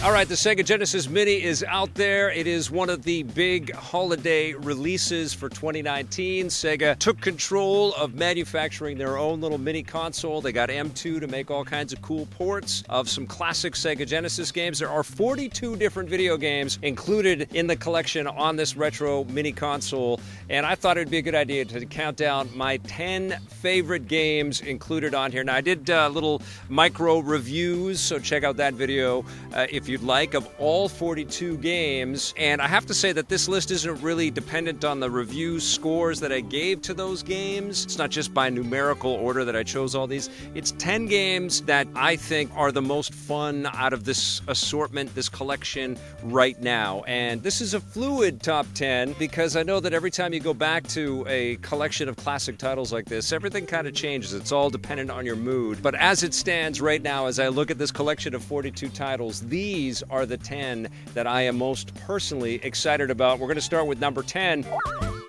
All right, the Sega Genesis Mini is out there. It is one of the big holiday releases for 2019. Sega took control of manufacturing their own little mini console. They got M2 to make all kinds of cool ports of some classic Sega Genesis games. There are 42 different video games included in the collection on this retro mini console, and I thought it would be a good idea to count down my 10 favorite games included on here. Now, I did little micro reviews, so check out that video if you'd like, of all 42 games. And I have to say that this list isn't really dependent on the review scores that I gave to those games. It's not just by numerical order that I chose all these. It's 10 games that I think are the most fun out of this assortment, this collection right now. And this is a fluid top 10 because I know that every time you go back to a collection of classic titles like this, everything kind of changes. It's all dependent on your mood. But as it stands right now, as I look at this collection of 42 titles, these are the 10 that I am most personally excited about. We're going to start with number 10.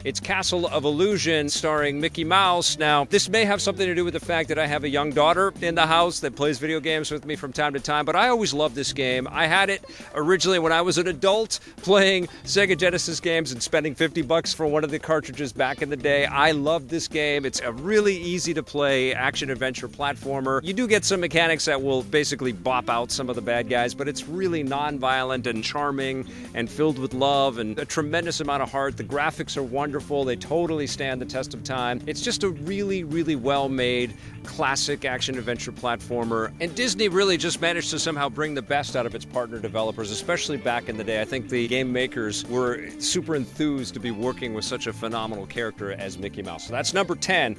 It's Castle of Illusion, starring Mickey Mouse. Now, this may have something to do with the fact that I have a young daughter in the house that plays video games with me from time to time, but I always loved this game. I had it originally when I was an adult playing Sega Genesis games and spending $50 for one of the cartridges back in the day. I loved this game. It's a really easy-to-play action-adventure platformer. You do get some mechanics that will basically bop out some of the bad guys, but it's really non-violent and charming and filled with love and a tremendous amount of heart. The graphics are wonderful. They totally stand the test of time. It's just a really, really well-made classic action-adventure platformer. And Disney really just managed to somehow bring the best out of its partner developers, especially back in the day. I think the game makers were super enthused to be working with such a phenomenal character as Mickey Mouse. So that's number 10.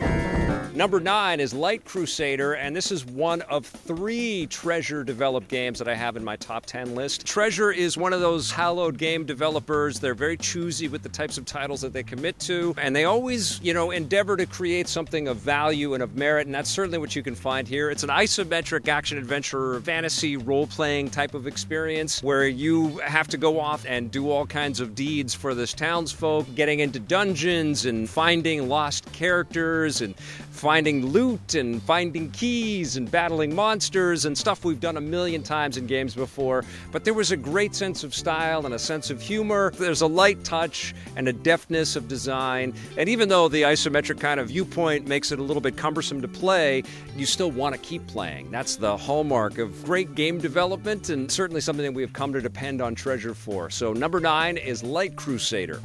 Number 9 is Light Crusader, and this is one of 3 Treasure-developed games that I have in my top 10 list. Treasure is one of those hallowed game developers. They're very choosy with the types of titles that they commit to, and they always, endeavor to create something of value and of merit, and that's certainly what you can find here. It's an isometric action-adventure, fantasy role-playing type of experience where you have to go off and do all kinds of deeds for this townsfolk, getting into dungeons and finding lost characters and finding loot and finding keys and battling monsters and stuff we've done a million times in games before. But there was a great sense of style and a sense of humor. There's a light touch and a deftness of design. And even though the isometric kind of viewpoint makes it a little bit cumbersome to play, you still want to keep playing. That's the hallmark of great game development and certainly something that we have come to depend on Treasure for. So number 9 is Light Crusader.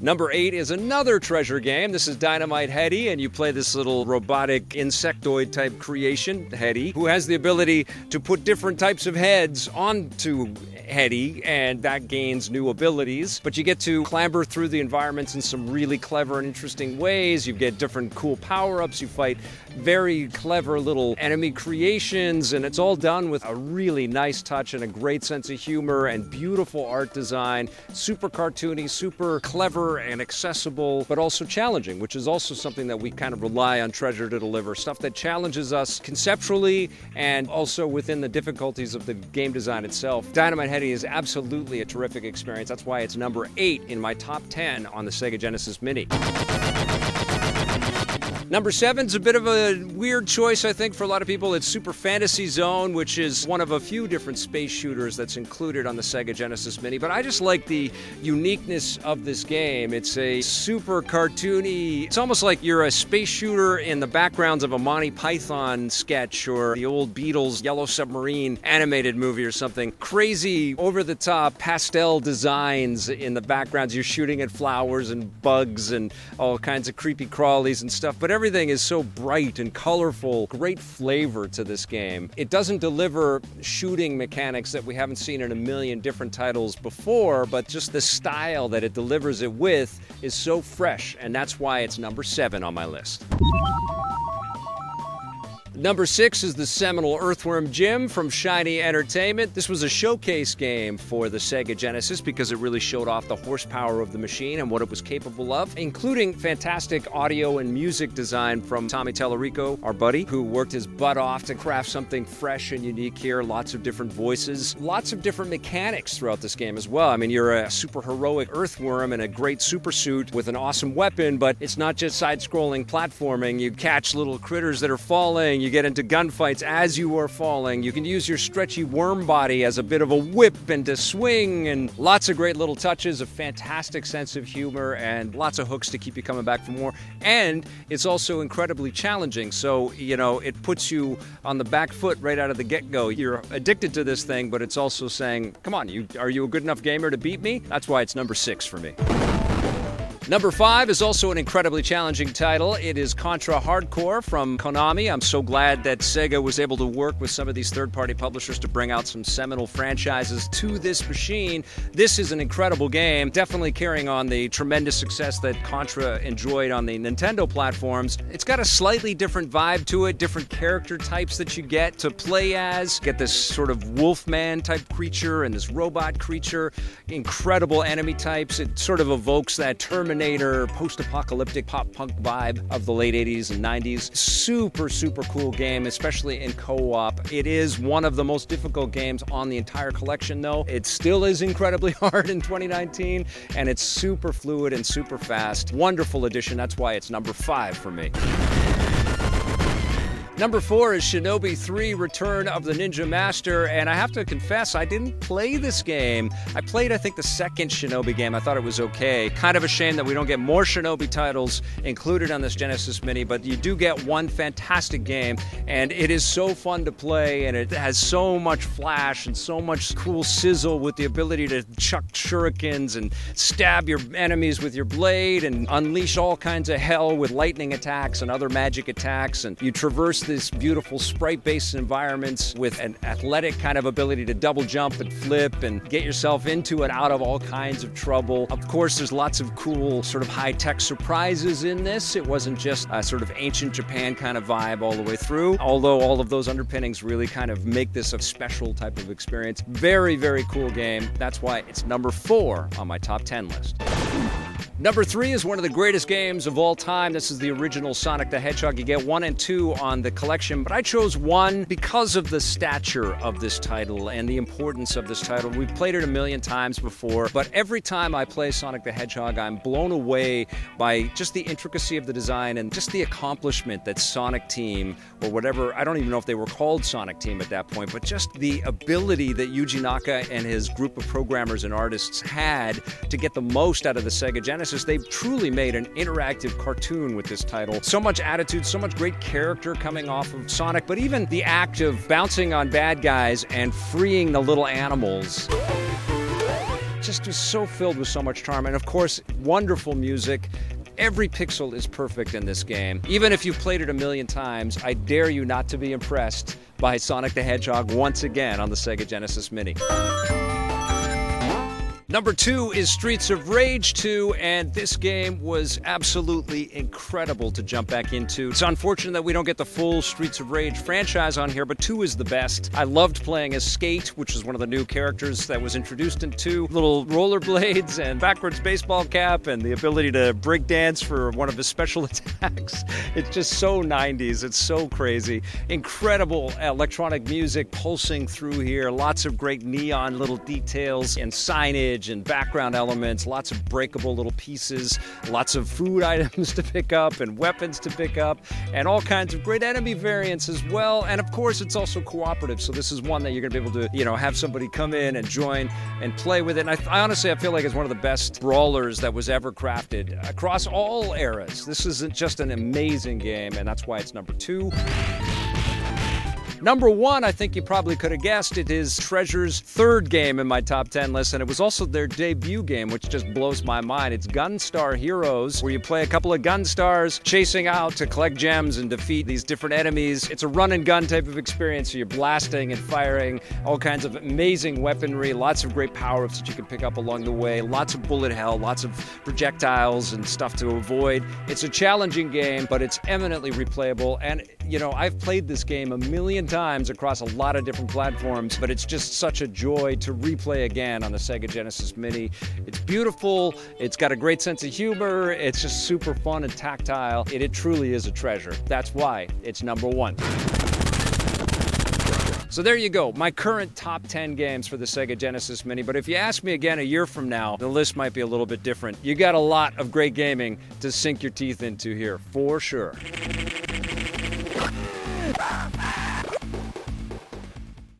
Number 8 is another Treasure game. This is Dynamite Headdy, and you play this little robotic insectoid-type creation, Headdy, who has the ability to put different types of heads onto Headdy, and that gains new abilities. But you get to clamber through the environments in some really clever and interesting ways. You get different cool power-ups. You fight very clever little enemy creations, and it's all done with a really nice touch and a great sense of humor and beautiful art design. Super cartoony, super clever and accessible, but also challenging, which is also something that we kind of rely on Treasure to deliver. Stuff that challenges us conceptually and also within the difficulties of the game design itself. Dynamite Headdy is absolutely a terrific experience. That's why it's number 8 in my top 10 on the Sega Genesis Mini. Number 7's a bit of a weird choice, I think, for a lot of people. It's Super Fantasy Zone, which is one of a few different space shooters that's included on the Sega Genesis Mini. But I just like the uniqueness of this game. It's a super cartoony, it's almost like you're a space shooter in the backgrounds of a Monty Python sketch or the old Beatles Yellow Submarine animated movie or something. Crazy, over-the-top pastel designs in the backgrounds. You're shooting at flowers and bugs and all kinds of creepy crawlies and stuff. But everything is so bright and colorful, great flavor to this game. It doesn't deliver shooting mechanics that we haven't seen in a million different titles before, but just the style that it delivers it with is so fresh, and that's why it's number 7 on my list. Number 6 is the seminal Earthworm Jim from Shiny Entertainment. This was a showcase game for the Sega Genesis because it really showed off the horsepower of the machine and what it was capable of, including fantastic audio and music design from Tommy Tallarico, our buddy, who worked his butt off to craft something fresh and unique here. Lots of different voices, lots of different mechanics throughout this game as well. I mean, you're a super heroic earthworm in a great super suit with an awesome weapon, but it's not just side-scrolling platforming. You catch little critters that are falling. You get into gunfights as you are falling. You can use your stretchy worm body as a bit of a whip and to swing, and lots of great little touches, a fantastic sense of humor, and lots of hooks to keep you coming back for more. And it's also incredibly challenging, so, it puts you on the back foot right out of the get-go. You're addicted to this thing, but it's also saying, come on, are you a good enough gamer to beat me? That's why it's number 6 for me. Number 5 is also an incredibly challenging title. It is Contra Hardcore from Konami. I'm so glad that Sega was able to work with some of these third-party publishers to bring out some seminal franchises to this machine. This is an incredible game, definitely carrying on the tremendous success that Contra enjoyed on the Nintendo platforms. It's got a slightly different vibe to it, different character types that you get to play as. Get this sort of wolfman type creature and this robot creature, incredible enemy types. It sort of evokes that Terminator post-apocalyptic pop-punk vibe of the late 80s and 90s. Super, super cool game, especially in co-op. It is one of the most difficult games on the entire collection, though. It still is incredibly hard in 2019, and it's super fluid and super fast. Wonderful addition. That's why it's number 5 for me. Number 4 is Shinobi 3: Return of the Ninja Master, and I have to confess, I didn't play this game. I played, I think, the second Shinobi game. I thought it was okay. Kind of a shame that we don't get more Shinobi titles included on this Genesis Mini, but you do get one fantastic game, and it is so fun to play, and it has so much flash and so much cool sizzle with the ability to chuck shurikens and stab your enemies with your blade and unleash all kinds of hell with lightning attacks and other magic attacks, and you traverse this beautiful sprite-based environments with an athletic kind of ability to double jump and flip and get yourself into and out of all kinds of trouble. Of course, there's lots of cool sort of high-tech surprises in this. It wasn't just a sort of ancient Japan kind of vibe all the way through, although all of those underpinnings really kind of make this a special type of experience. Very, very cool game. That's why it's number 4 on my top 10 list. Number 3 is one of the greatest games of all time. This is the original Sonic the Hedgehog. You get 1 and 2 on the collection, but I chose 1 because of the stature of this title and the importance of this title. We've played it a million times before, but every time I play Sonic the Hedgehog, I'm blown away by just the intricacy of the design and just the accomplishment that Sonic Team, or whatever, I don't even know if they were called Sonic Team at that point, but just the ability that Yuji Naka and his group of programmers and artists had to get the most out of the Sega Genesis. They've truly made an interactive cartoon with this title. So much attitude, so much great character coming off of Sonic, but even the act of bouncing on bad guys and freeing the little animals just was so filled with so much charm. And of course, wonderful music. Every pixel is perfect in this game. Even if you've played it a million times, I dare you not to be impressed by Sonic the Hedgehog once again on the Sega Genesis Mini. Number 2 is Streets of Rage 2, and this game was absolutely incredible to jump back into. It's unfortunate that we don't get the full Streets of Rage franchise on here, but 2 is the best. I loved playing as Skate, which is one of the new characters that was introduced in 2. Little rollerblades and backwards baseball cap and the ability to break dance for one of his special attacks. It's just so 90s. It's so crazy. Incredible electronic music pulsing through here. Lots of great neon little details and signage and background elements, lots of breakable little pieces, lots of food items to pick up and weapons to pick up, and all kinds of great enemy variants as well. And of course, it's also cooperative, so this is one that you're going to be able to, have somebody come in and join and play with it. And I honestly, I feel like it's one of the best brawlers that was ever crafted across all eras. This is just an amazing game, and that's why it's number 2. Number 1, I think you probably could have guessed, it is Treasure's 3rd game in my top 10 list, and it was also their debut game, which just blows my mind. It's Gunstar Heroes, where you play a couple of Gunstars chasing out to collect gems and defeat these different enemies. It's a run-and-gun type of experience, so you're blasting and firing all kinds of amazing weaponry, lots of great power-ups that you can pick up along the way, lots of bullet hell, lots of projectiles and stuff to avoid. It's a challenging game, but it's eminently replayable, and I've played this game a million times across a lot of different platforms, but it's just such a joy to replay again on the Sega Genesis Mini. It's beautiful, it's got a great sense of humor, it's just super fun and tactile. It truly is a treasure. That's why it's number 1. So there you go, my current top 10 games for the Sega Genesis Mini. But if you ask me again a year from now, the list might be a little bit different. You got a lot of great gaming to sink your teeth into here, for sure.